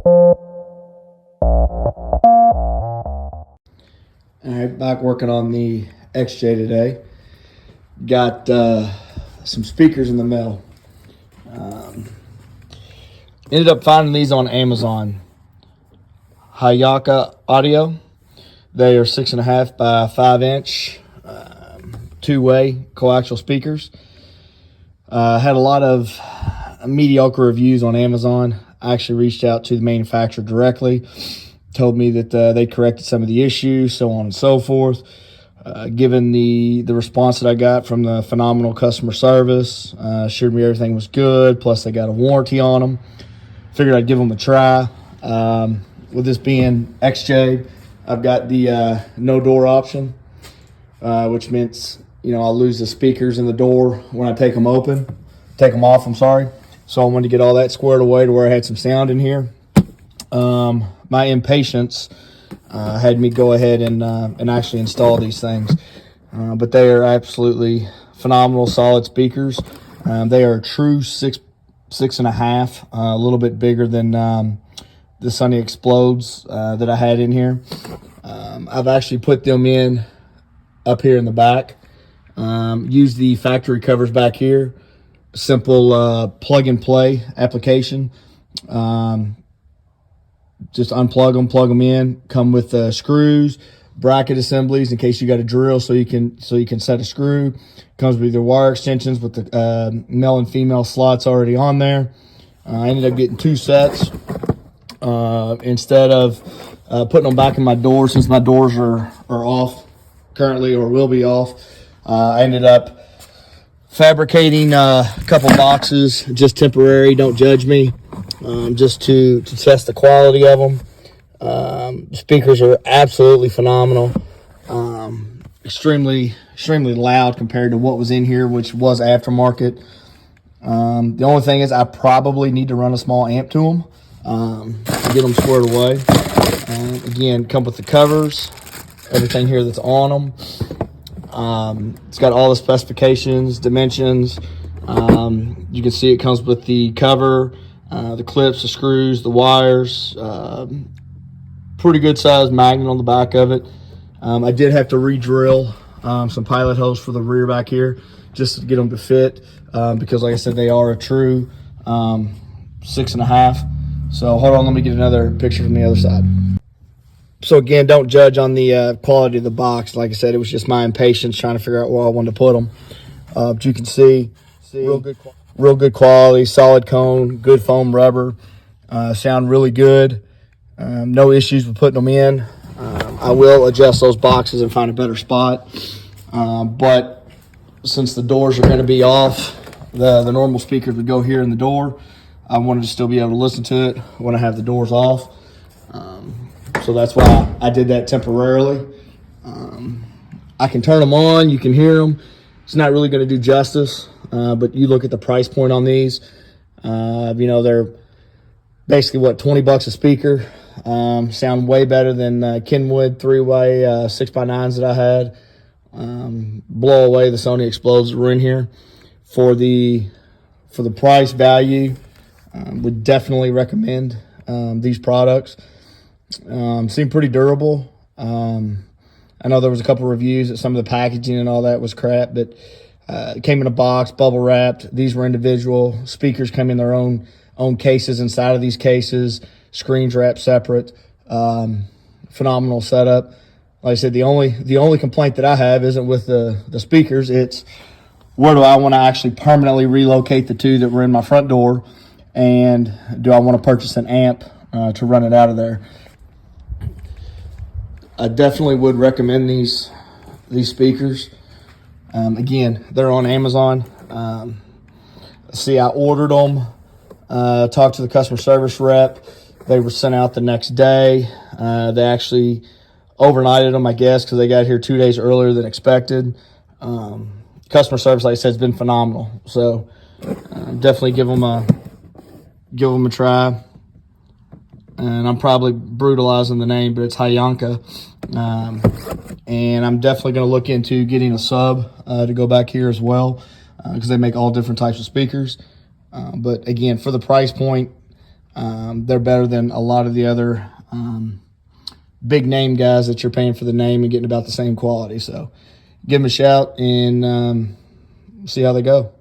All right, back working on the XJ today. Got some speakers in the mail. Ended up finding these on Amazon. Hyanka audio. They are 6.5 by 5 inch, two-way coaxial speakers. Had a lot of mediocre reviews on Amazon. I actually reached out to the manufacturer directly. Told me that they corrected some of the issues, so on and so forth. Given the response that I got from the phenomenal customer service, assured me everything was good, plus they got a warranty on them. Figured I'd give them a try. With this being XJ, I've got the no door option, which means, I'll lose the speakers in the door when I take them off, I'm sorry. So I wanted to get all that squared away to where I had some sound in here. My impatience had me go ahead and actually install these things. But they are absolutely phenomenal, solid speakers. They are a true 6.5, a little bit bigger than the Sony Explodes that I had in here. I've actually put them in up here in the back. Use the factory covers back here. Simple plug and play application. Just unplug them, plug them in. Come with screws, bracket assemblies in case you got a drill, so you can set a screw. Comes with your wire extensions with the male and female slots already on there. I ended up getting 2 sets instead of putting them back in my door, since my doors are off currently, or will be off. I ended up fabricating a couple boxes, just temporary. Don't judge me. Just to test the quality of them. Speakers are absolutely phenomenal. Extremely loud compared to what was in here, which was aftermarket. The only thing is I probably need to run a small amp to them to get them squared away. Again, come with the covers, everything here that's on them. It's got all the specifications, dimensions. You can see it comes with the cover, the clips, the screws, the wires, pretty good sized magnet on the back of it. I did have to re-drill some pilot holes for the rear back here just to get them to fit, because like I said, they are a true 6.5. So hold on, let me get another picture from the other side. So again, don't judge on the quality of the box. Like I said, it was just my impatience trying to figure out where I wanted to put them. But you can see real good quality, solid cone, good foam rubber, sound really good. No issues with putting them in. I will adjust those boxes and find a better spot. But since the doors are going to be off, the normal speakers would go here in the door. I wanted to still be able to listen to it when I have the doors off. So that's why I did that temporarily. I can turn them on, you can hear them. It's not really going to do justice, but you look at the price point on these. They're basically, $20 a speaker. Sound way better than Kenwood 3-way 6x9s that I had. Blow away the Sony Explodes that were in here. For the price value, would definitely recommend these products. Seem pretty durable. I know there was a couple reviews that some of the packaging and all that was crap, but it came in a box, bubble wrapped. These were individual. Speakers come in their own cases inside of these cases. Screens wrapped separate. Phenomenal setup. Like I said, the only complaint that I have isn't with the speakers. It's where do I want to actually permanently relocate the 2 that were in my front door, and do I want to purchase an amp to run it out of there? I definitely would recommend these speakers. Again, they're on Amazon. I ordered them, talked to the customer service rep. They were sent out the next day. They actually overnighted them, I guess, because they got here 2 days earlier than expected. Customer service, like I said, has been phenomenal. So definitely give them a try. And I'm probably brutalizing the name, but it's Hyanka. And I'm definitely going to look into getting a sub to go back here as well, because they make all different types of speakers. But again, for the price point, They're better than a lot of the other big name guys that you're paying for the name and getting about the same quality. So give them a shout and see how they go.